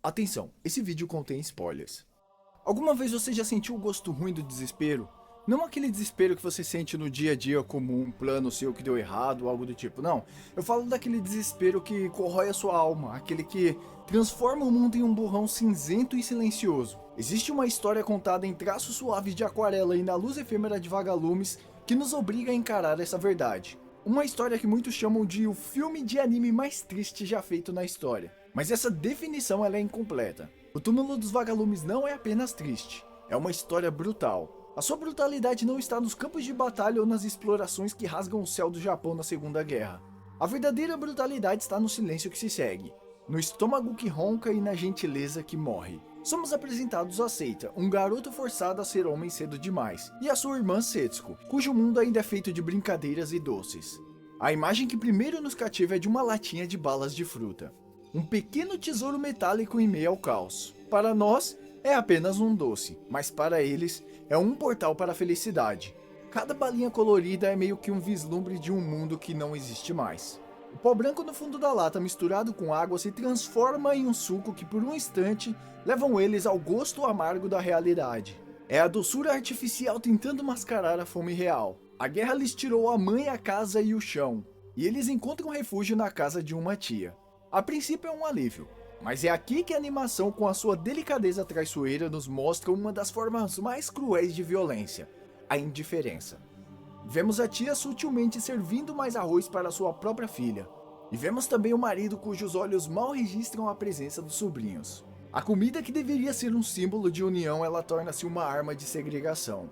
Atenção, esse vídeo contém spoilers. Alguma vez você já sentiu o gosto ruim do desespero? Não aquele desespero que você sente no dia a dia como um plano seu que deu errado ou algo do tipo, não. Eu falo daquele desespero que corrói a sua alma, aquele que transforma o mundo em um borrão cinzento e silencioso. Existe uma história contada em traços suaves de aquarela e na luz efêmera de vagalumes que nos obriga a encarar essa verdade. Uma história que muitos chamam de o filme de anime mais triste já feito na história. Mas essa definição ela é incompleta. O Túmulo dos Vagalumes não é apenas triste, é uma história brutal. A sua brutalidade não está nos campos de batalha ou nas explorações que rasgam o céu do Japão na Segunda Guerra. A verdadeira brutalidade está no silêncio que se segue, no estômago que ronca e na gentileza que morre. Somos apresentados a Seita, um garoto forçado a ser homem cedo demais, e a sua irmã Setsuko, cujo mundo ainda é feito de brincadeiras e doces. A imagem que primeiro nos cativa é de uma latinha de balas de fruta. Um pequeno tesouro metálico em meio ao caos. Para nós, é apenas um doce, mas para eles, é um portal para a felicidade. Cada balinha colorida é meio que um vislumbre de um mundo que não existe mais. O pó branco no fundo da lata misturado com água se transforma em um suco que por um instante levam eles ao gosto amargo da realidade. É a doçura artificial tentando mascarar a fome real. A guerra lhes tirou a mãe, a casa e o chão, e eles encontram refúgio na casa de uma tia. A princípio é um alívio, mas é aqui que a animação com a sua delicadeza traiçoeira nos mostra uma das formas mais cruéis de violência, a indiferença. Vemos a tia sutilmente servindo mais arroz para sua própria filha, e vemos também o marido cujos olhos mal registram a presença dos sobrinhos. A comida que deveria ser um símbolo de união, ela torna-se uma arma de segregação.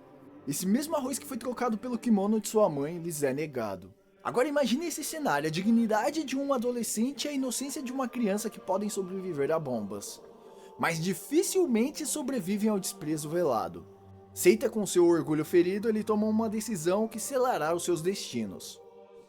Esse mesmo arroz que foi trocado pelo kimono de sua mãe lhes é negado. Agora imagine esse cenário, a dignidade de um adolescente e a inocência de uma criança que podem sobreviver a bombas, mas dificilmente sobrevivem ao desprezo velado. Seita com seu orgulho ferido, ele toma uma decisão que selará os seus destinos.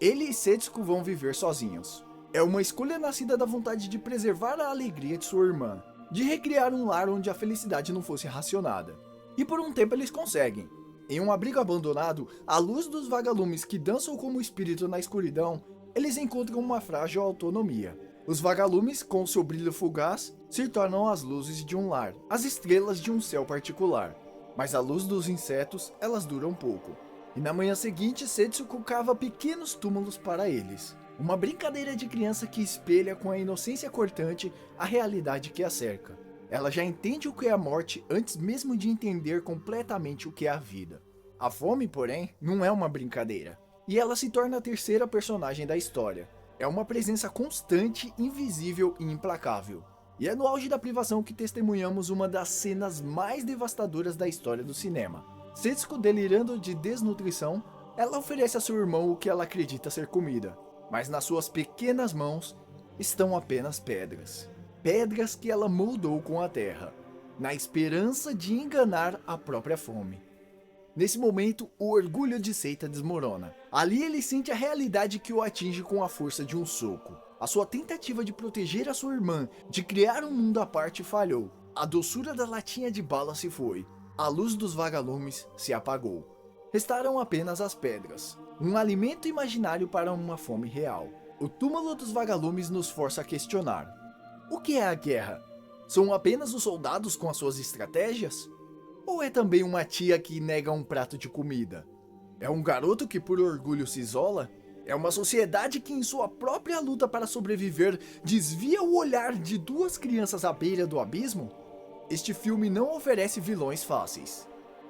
Ele e Setsuko vão viver sozinhos. É uma escolha nascida da vontade de preservar a alegria de sua irmã, de recriar um lar onde a felicidade não fosse racionada. E por um tempo eles conseguem. Em um abrigo abandonado, à luz dos vagalumes que dançam como espírito na escuridão, eles encontram uma frágil autonomia. Os vagalumes, com seu brilho fugaz, se tornam as luzes de um lar, as estrelas de um céu particular. Mas a luz dos insetos, elas duram pouco. E na manhã seguinte, Setsuko cava pequenos túmulos para eles. Uma brincadeira de criança que espelha com a inocência cortante a realidade que a cerca. Ela já entende o que é a morte antes mesmo de entender completamente o que é a vida. A fome, porém, não é uma brincadeira. E ela se torna a terceira personagem da história. É uma presença constante, invisível e implacável. E é no auge da privação que testemunhamos uma das cenas mais devastadoras da história do cinema. Setsuko, delirando de desnutrição, ela oferece a seu irmão o que ela acredita ser comida. Mas nas suas pequenas mãos estão apenas pedras. Pedras que ela moldou com a terra, na esperança de enganar a própria fome. Nesse momento, o orgulho de Seita desmorona. Ali ele sente a realidade que o atinge com a força de um soco. A sua tentativa de proteger a sua irmã, de criar um mundo à parte falhou. A doçura da latinha de bala se foi. A luz dos vagalumes se apagou. Restaram apenas as pedras. Um alimento imaginário para uma fome real. O túmulo dos vagalumes nos força a questionar. O que é a guerra? São apenas os soldados com as suas estratégias? Ou é também uma tia que nega um prato de comida? É um garoto que por orgulho se isola? É uma sociedade que em sua própria luta para sobreviver desvia o olhar de duas crianças à beira do abismo? Este filme não oferece vilões fáceis.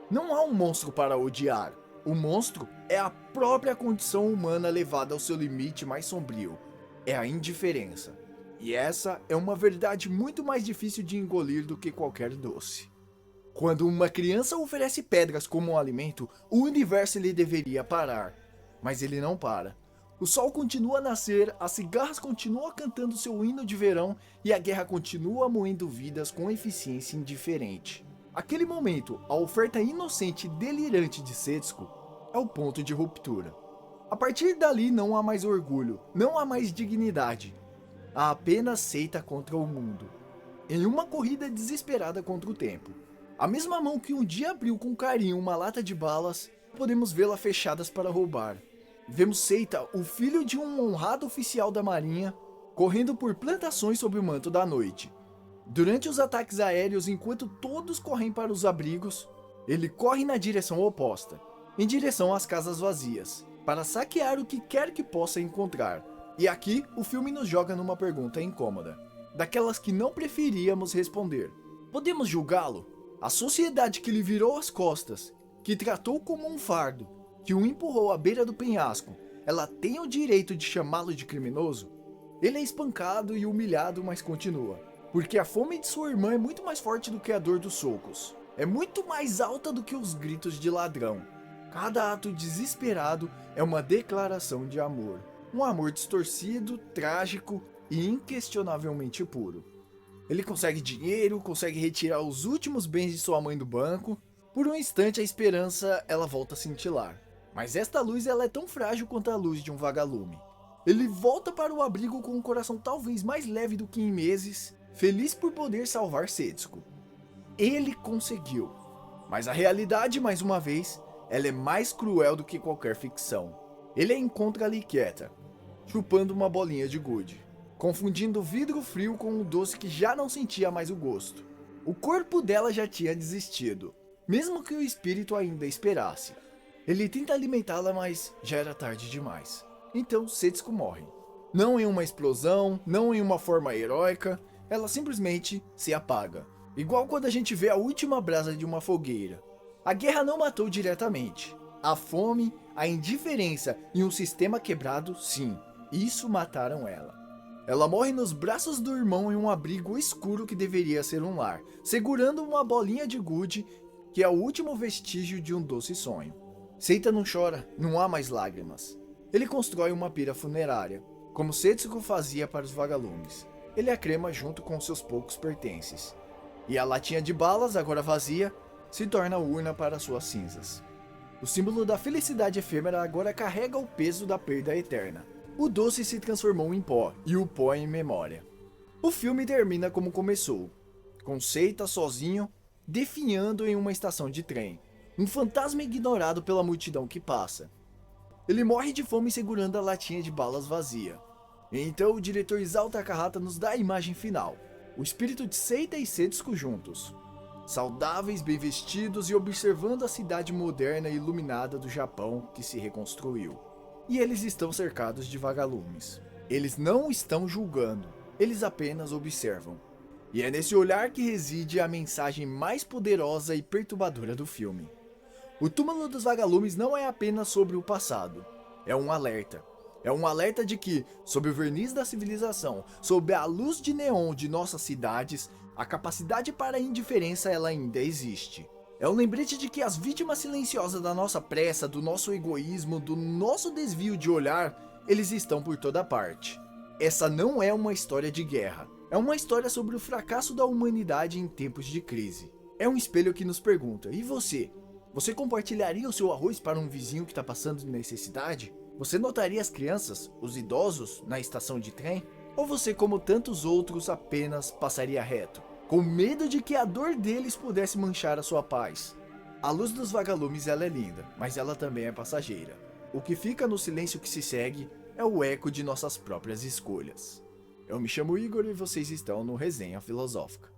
Não há um monstro para odiar. O monstro é a própria condição humana levada ao seu limite mais sombrio. É a indiferença. E essa é uma verdade muito mais difícil de engolir do que qualquer doce. Quando uma criança oferece pedras como um alimento, o universo lhe deveria parar. Mas ele não para. O sol continua a nascer, as cigarras continuam cantando seu hino de verão e a guerra continua moendo vidas com eficiência indiferente. Aquele momento, a oferta inocente e delirante de Setsuko é o ponto de ruptura. A partir dali não há mais orgulho, não há mais dignidade. Há apenas Seita contra o mundo. Em uma corrida desesperada contra o tempo. A mesma mão que um dia abriu com carinho uma lata de balas, podemos vê-la fechadas para roubar. Vemos Seita, o filho de um honrado oficial da marinha, correndo por plantações sob o manto da noite. Durante os ataques aéreos, enquanto todos correm para os abrigos, ele corre na direção oposta, em direção às casas vazias, para saquear o que quer que possa encontrar. E aqui, o filme nos joga numa pergunta incômoda, daquelas que não preferíamos responder. Podemos julgá-lo? A sociedade que lhe virou as costas, que tratou como um fardo, que o empurrou à beira do penhasco, ela tem o direito de chamá-lo de criminoso? Ele é espancado e humilhado, mas continua. Porque a fome de sua irmã é muito mais forte do que a dor dos socos. É muito mais alta do que os gritos de ladrão. Cada ato desesperado é uma declaração de amor. Um amor distorcido, trágico e inquestionavelmente puro. Ele consegue dinheiro, consegue retirar os últimos bens de sua mãe do banco. Por um instante a esperança ela volta a cintilar. Mas esta luz ela é tão frágil quanto a luz de um vagalume. Ele volta para o abrigo com um coração talvez mais leve do que em meses, feliz por poder salvar Setsuko. Ele conseguiu. Mas a realidade, mais uma vez, ela é mais cruel do que qualquer ficção. Ele a encontra ali quieta, chupando uma bolinha de gude, confundindo o vidro frio com um doce que já não sentia mais o gosto. O corpo dela já tinha desistido, mesmo que o espírito ainda esperasse. Ele tenta alimentá-la, mas já era tarde demais. Então Setsuko morre. Não em uma explosão, não em uma forma heróica, ela simplesmente se apaga. Igual quando a gente vê a última brasa de uma fogueira. A guerra não matou diretamente. A fome, a indiferença e um sistema quebrado, sim, isso mataram ela. Ela morre nos braços do irmão em um abrigo escuro que deveria ser um lar, segurando uma bolinha de gude que é o último vestígio de um doce sonho. Seita não chora, não há mais lágrimas. Ele constrói uma pira funerária, como Setsuko fazia para os vagalumes. Ele a crema junto com seus poucos pertences. E a latinha de balas, agora vazia, se torna urna para suas cinzas. O símbolo da felicidade efêmera agora carrega o peso da perda eterna. O doce se transformou em pó, e o pó em memória. O filme termina como começou, com Seita sozinho, definhando em uma estação de trem. Um fantasma ignorado pela multidão que passa. Ele morre de fome segurando a latinha de balas vazia. Então o diretor Isao Takahata nos dá a imagem final. O espírito de Seita e Setsuko juntos. Saudáveis, bem vestidos e observando a cidade moderna e iluminada do Japão que se reconstruiu. E eles estão cercados de vagalumes. Eles não estão julgando, eles apenas observam. E é nesse olhar que reside a mensagem mais poderosa e perturbadora do filme. O túmulo dos vagalumes não é apenas sobre o passado, é um alerta. É um alerta de que, sob o verniz da civilização, sob a luz de neon de nossas cidades, a capacidade para a indiferença ela ainda existe. É um lembrete de que as vítimas silenciosas da nossa pressa, do nosso egoísmo, do nosso desvio de olhar, eles estão por toda parte. Essa não é uma história de guerra, é uma história sobre o fracasso da humanidade em tempos de crise. É um espelho que nos pergunta, e você? Você compartilharia o seu arroz para um vizinho que está passando necessidade? Você notaria as crianças, os idosos, na estação de trem? Ou você, como tantos outros, apenas passaria reto, com medo de que a dor deles pudesse manchar a sua paz? A luz dos vagalumes ela é linda, mas ela também é passageira. O que fica no silêncio que se segue é o eco de nossas próprias escolhas. Eu me chamo Igor e vocês estão no Resenha Filosófica.